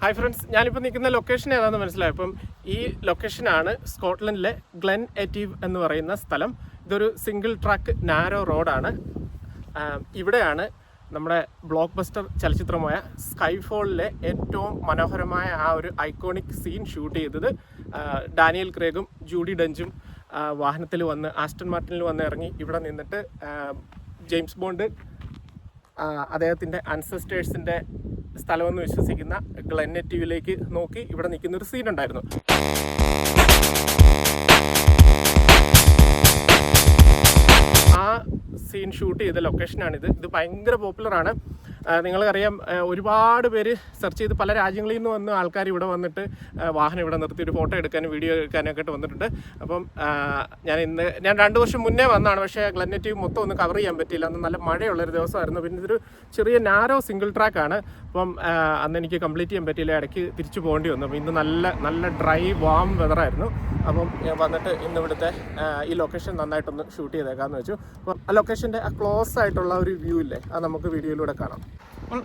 Hi friends, ഞാനിപ്പോൾ നിൽക്കുന്ന location ഏതാണെന്ന് മനസ്സിലായി. അപ്പം ഈ ലൊക്കേഷനാണ് സ്കോട്ട്ലൻഡിലെ ഗ്ലെൻ എറ്റീവ് എന്ന് പറയുന്ന സ്ഥലം. ഇതൊരു സിംഗിൾ ട്രാക്ക് നാരോ റോഡാണ്. ഇവിടെയാണ് നമ്മുടെ ബ്ലോക്ക് ബസ്റ്റർ ചലച്ചിത്രമായ സ്കൈഫോളിലെ ഏറ്റവും മനോഹരമായ ആ ഒരു ഐക്കോണിക് സീൻ ഷൂട്ട് ചെയ്തത്. ഡാനിയൽ ക്രേഗും ജൂഡി ഡഞ്ചും വാഹനത്തിൽ വന്ന് ആസ്റ്റൺ മാർട്ടിനിൽ വന്ന് ഇറങ്ങി ഇവിടെ നിന്നിട്ട് ജെയിംസ് ബോണ്ട് അദ്ദേഹത്തിൻ്റെ അൻസസ്റ്റേഴ്സിൻ്റെ സ്ഥലമെന്ന് വിശ്വസിക്കുന്ന ഗ്ലെൻ എറ്റീവിലേക്ക് നോക്കി ഇവിടെ നിൽക്കുന്നൊരു സീനുണ്ടായിരുന്നു. ആ സീൻ ഷൂട്ട് ചെയ്ത ലൊക്കേഷനാണിത്. ഇത് ഭയങ്കര പോപ്പുലറാണ്. നിങ്ങൾക്കറിയാം, ഒരുപാട് പേര് സെർച്ച് ചെയ്ത് പല രാജ്യങ്ങളിൽ നിന്ന് വന്ന് ആൾക്കാർ ഇവിടെ വന്നിട്ട് വാഹനം ഇവിടെ നിർത്തി ഒരു ഫോട്ടോ എടുക്കാനും വീഡിയോ എടുക്കാനൊക്കെ ആയിട്ട് വന്നിട്ടുണ്ട്. അപ്പം ഞാൻ 2 വർഷം മുന്നേ വന്നതാണ്. പക്ഷേ ഗ്ലെൻ എറ്റീവ് മൊത്തം ഒന്ന് കവർ ചെയ്യാൻ പറ്റിയില്ല. അന്ന് നല്ല മഴയുള്ളൊരു ദിവസമായിരുന്നു. പിന്നെ ഇതൊരു ചെറിയ നാരോ സിംഗിൾ ട്രാക്കാണ്. അപ്പം അന്ന് എനിക്ക് കംപ്ലീറ്റ് ചെയ്യാൻ പറ്റിയില്ല. ഇടയ്ക്ക് തിരിച്ചു പോകേണ്ടി വന്നു. അപ്പോൾ ഇന്ന് നല്ല ഡ്രൈ വാം വെതറായിരുന്നു. അപ്പം ഞാൻ വന്നിട്ട് ഇന്ന് ഇവിടുത്തെ ഈ ലൊക്കേഷൻ നന്നായിട്ടൊന്ന് ഷൂട്ട് ചെയ്തേക്കാമെന്ന് വെച്ചു. അപ്പം ആ ലൊക്കേഷൻ്റെ ആ ക്ലോസ് ആയിട്ടുള്ള ഒരു വ്യൂ ഇല്ലേ, അത് നമുക്ക് വീഡിയോയിലൂടെ കാണാം. അപ്പോൾ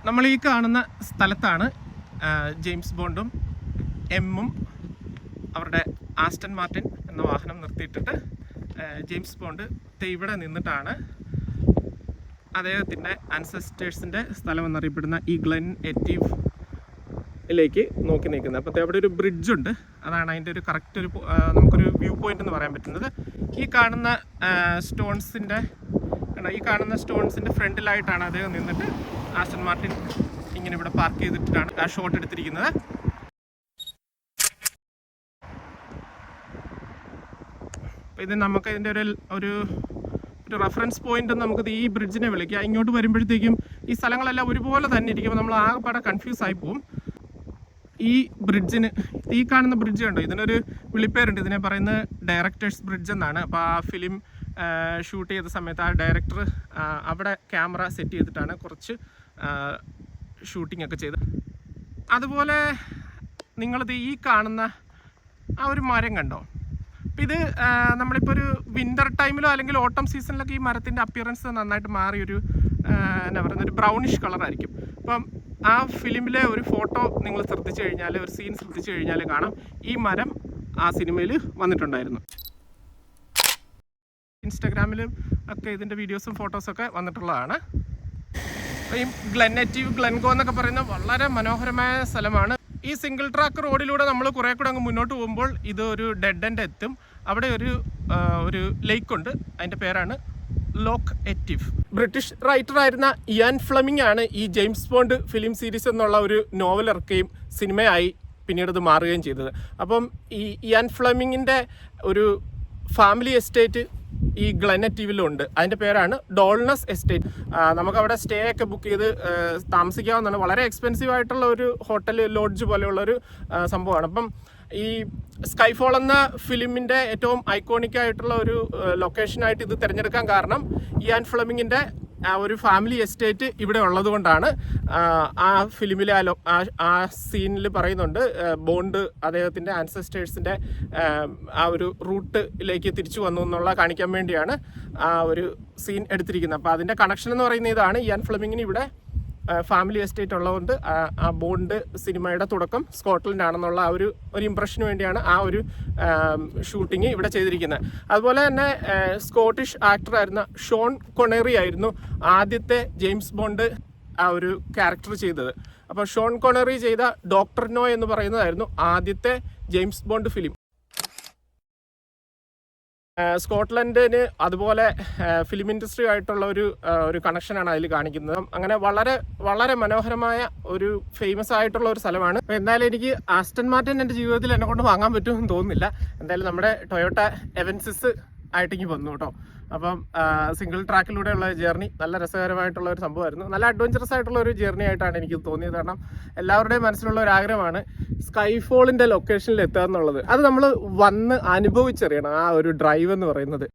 നമ്മൾ ഈ കാണുന്ന സ്ഥലത്താണ് ജെയിംസ് ബോണ്ടും എമ്മും അവരുടെ ആസ്റ്റൺ മാർട്ടിൻ എന്ന വാഹനം നിർത്തിയിട്ടിട്ട് ജെയിംസ് ബോണ്ട് ഇവിടെ നിന്നിട്ടാണ് അദ്ദേഹത്തിൻ്റെ അൻസസ്റ്റേഴ്സിൻ്റെ സ്ഥലം എന്നറിയപ്പെടുന്ന ഈ ഗ്ലെൻ എറ്റീവിലേക്ക് നോക്കി നിൽക്കുന്നത്. അപ്പോൾ അവിടെ ഒരു ബ്രിഡ്ജുണ്ട്. അതാണ് അതിൻ്റെ ഒരു കറക്റ്റ് ഒരു നമുക്കൊരു വ്യൂ പോയിന്റ് എന്ന് പറയാൻ പറ്റുന്നത്. ഈ കാണുന്ന സ്റ്റോൺസിൻ്റെ ഫ്രണ്ടിലായിട്ടാണ് അദ്ദേഹം നിന്നിട്ട് ആസ്റ്റൺ മാർട്ടിൻ ഇങ്ങനെ ഇവിടെ പാർക്ക് ചെയ്തിട്ടാണ് ആ ഷോട്ട് എടുത്തിരിക്കുന്നത്. അപ്പോൾ ഇത് നമുക്ക് ഇതിൻ്റെ ഒരു റെഫറൻസ് പോയിന്റ് നമുക്കിത് ഈ ബ്രിഡ്ജിനെ വിളിക്കാം. ഇങ്ങോട്ട് വരുമ്പോഴത്തേക്കും ഈ സ്ഥലങ്ങളെല്ലാം ഒരുപോലെ തന്നെ ഇരിക്കുമ്പോൾ നമ്മൾ ആകെപ്പാടെ കൺഫ്യൂസ് ആയി പോകും. ഈ ബ്രിഡ്ജിന്, ഈ കാണുന്ന ബ്രിഡ്ജ് കണ്ടോ, ഇതിനൊരു വിളിപ്പേരുണ്ട്. ഇതിനെ പറയുന്നത് ഡയറക്ടേഴ്സ് ബ്രിഡ്ജ് എന്നാണ്. അപ്പോൾ ആ ഫിലിം ഷൂട്ട് ചെയ്ത സമയത്ത് ആ ഡയറക്ടർ അവിടെ ക്യാമറ സെറ്റ് ചെയ്തിട്ടാണ് കുറച്ച് ഷൂട്ടിംഗ് ഒക്കെ ചെയ്തത്. അതുപോലെ നിങ്ങളിത് ഈ കാണുന്ന ആ ഒരു മരം കണ്ടോ. അപ്പോൾ ഇത് നമ്മളിപ്പോൾ ഒരു വിൻ്റർ ടൈമിലോ അല്ലെങ്കിൽ ഓട്ടം സീസണിലൊക്കെ ഈ മരത്തിൻ്റെ അപ്പിയറൻസ് നന്നായിട്ട് മാറിയൊരു എന്താ പറയുന്ന ഒരു ബ്രൗണിഷ് കളറായിരിക്കും. അപ്പം ആ ഫിലിമിലെ ഒരു ഫോട്ടോ നിങ്ങൾ ശ്രദ്ധിച്ചു കഴിഞ്ഞാൽ, ഒരു സീൻ ശ്രദ്ധിച്ചു കഴിഞ്ഞാൽ കാണാം ഈ മരം ആ സിനിമയിൽ വന്നിട്ടുണ്ടായിരുന്നു. ഇൻസ്റ്റാഗ്രാമിലും ഒക്കെ ഇതിൻ്റെ വീഡിയോസും ഫോട്ടോസൊക്കെ വന്നിട്ടുള്ളതാണ്. ഈ ഗ്ലെൻ എറ്റീവ്, ഗ്ലെൻഗോ എന്നൊക്കെ പറയുന്ന വളരെ മനോഹരമായ സ്ഥലമാണ്. ഈ സിംഗിൾ ട്രാക്ക് റോഡിലൂടെ നമ്മൾ കുറേ കൂടെ അങ്ങ് മുന്നോട്ട് പോകുമ്പോൾ ഇത് ഒരു ഡെഡ് എൻഡ് എത്തും. അവിടെ ഒരു ലേക്കുണ്ട്. അതിൻ്റെ പേരാണ് ലോക്ക് എറ്റീവ്. ബ്രിട്ടീഷ് റൈറ്ററായിരുന്ന ഇയാൻ ഫ്ലെമിംഗ് ആണ് ഈ ജെയിംസ് ബോണ്ട് ഫിലിം സീരീസ് എന്നുള്ള ഒരു നോവൽ ഇറക്കുകയും സിനിമയായി പിന്നീട് ഇത് മാറുകയും ചെയ്തത്. അപ്പം ഈ ഇയാൻ ഫ്ലെമിങ്ങിൻ്റെ ഒരു ഫാമിലി എസ്റ്റേറ്റ് ഈ ഗ്ലെൻ എറ്റീവിലുണ്ട്. അതിൻ്റെ പേരാണ് ഡോൾനസ് എസ്റ്റേറ്റ്. നമുക്കവിടെ സ്റ്റേ ഒക്കെ ബുക്ക് ചെയ്ത് താമസിക്കാവുന്നതാണ്. വളരെ എക്സ്പെൻസീവ് ആയിട്ടുള്ള ഒരു ഹോട്ടൽ ലോഡ്ജ് പോലെയുള്ളൊരു സംഭവമാണ്. അപ്പം ഈ സ്കൈഫോൾ എന്ന ഫിലിമിൻ്റെ ഏറ്റവും ഐക്കോണിക് ആയിട്ടുള്ള ഒരു ലൊക്കേഷനായിട്ട് ഇത് തിരഞ്ഞെടുക്കാൻ കാരണം ഇയാൻ ഫ്ലെമിങ്ങിൻ്റെ ആ ഒരു ഫാമിലി എസ്റ്റേറ്റ് ഇവിടെ ഉള്ളത് കൊണ്ടാണ്. ആ ഫിലിമിലെ ആ സീനിൽ പറയുന്നുണ്ട്, ബോണ്ട് അദ്ദേഹത്തിൻ്റെ ആൻസസ്റ്റേഴ്സിൻ്റെ ആ ഒരു റൂട്ടിലേക്ക് തിരിച്ചു വന്നു എന്നുള്ള കാണിക്കാൻ വേണ്ടിയാണ് ആ ഒരു സീൻ എടുത്തിരിക്കുന്നത്. അപ്പോൾ അതിൻ്റെ കണക്ഷൻ എന്ന് പറയുന്ന ഇതാണ്. ഇയാൻ ഫ്ലെമിങ്ങിന് ഇവിടെ ഫാമിലി എസ്റ്റേറ്റ് ഉള്ളതുകൊണ്ട് ആ ബോണ്ട് സിനിമയുടെ തുടക്കം സ്കോട്ട്ലൻഡ് ആണെന്നുള്ള ആ ഒരു ഇംപ്രഷന് വേണ്ടിയാണ് ആ ഒരു ഷൂട്ടിങ് ഇവിടെ ചെയ്തിരിക്കുന്നത്. അതുപോലെ തന്നെ സ്കോട്ടിഷ് ആക്ടറായിരുന്ന ഷോൺ കൊണേറി ആയിരുന്നു ആദ്യത്തെ ജെയിംസ് ബോണ്ട് ആ ഒരു ക്യാരക്ടർ ചെയ്തത്. അപ്പോൾ ഷോൺ കൊണേറി ചെയ്ത ഡോക്ടർ നോ എന്ന് പറയുന്നതായിരുന്നു ആദ്യത്തെ ജെയിംസ് ബോണ്ട് ഫിലിം. സ്കോട്ട്ലൻഡിന് അതുപോലെ ഫിലിം ഇൻഡസ്ട്രി ആയിട്ടുള്ള ഒരു കണക്ഷനാണ് അതിൽ കാണിക്കുന്നത്. അങ്ങനെ വളരെ മനോഹരമായ ഒരു ഫേമസ് ആയിട്ടുള്ള ഒരു സ്ഥലമാണ്. എന്തായാലും എനിക്ക് ആസ്റ്റൺ മാർട്ടിൻ എൻ്റെ ജീവിതത്തിൽ എന്നെ കൊണ്ട് വാങ്ങാൻ പറ്റുമെന്ന് തോന്നുന്നില്ല. എന്തായാലും നമ്മുടെ ടൊയോട്ട എവൻസിസ് ആയിട്ടേക്ക് വന്നു കേട്ടോ. അപ്പം സിംഗിൾ ട്രാക്കിലൂടെയുള്ള ജേർണി നല്ല രസകരമായിട്ടുള്ള ഒരു സംഭവമായിരുന്നു. നല്ല അഡ്വഞ്ചറസ് ആയിട്ടുള്ള ഒരു ജേർണി ആയിട്ടാണ് എനിക്ക് തോന്നിയത്. കാരണം എല്ലാവരുടെയും മനസ്സിലുള്ള ഒരു ആഗ്രഹമാണ് സ്കൈഫോളിൻ്റെ ലൊക്കേഷനിൽ എത്തുക എന്നുള്ളത്. അത് നമ്മൾ വന്ന് അനുഭവിച്ചറിയണം ആ ഒരു ഡ്രൈവ് എന്ന് പറയുന്നത്.